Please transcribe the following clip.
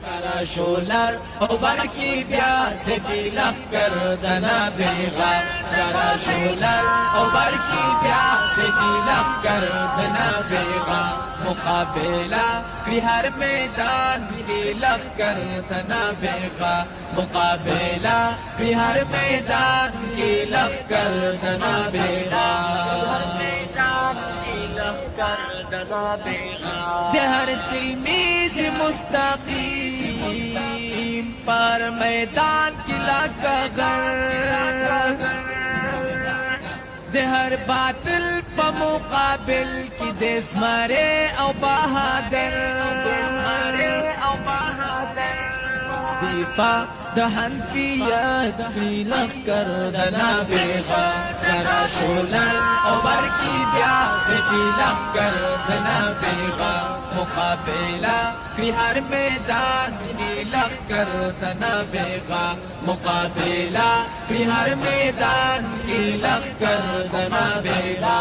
کرا شولر او برکی بیا سفی لخکر دنابیغا کرا شولر او برکی بیا سفی لخکر دنابیغا مقابلہ بھی ہر میدان کی لخکر دنابیغا مقابلہ بھی ہر میدان کی لخکر دنابیغا ہر تلمیذ مستقیم پر میدان کی لکغر ہر باطل پا مقابل کی دیس مارے او بہادر دفاع دا حنفیت فی لخکر دنابیغا کرا شولر او برکی بیا سفی لخکر دنابیغا مقابلہ فی ہر میدان کی لخکر دنابیغا مقابلہ فی ہر میدان کی لخکر دنابیغا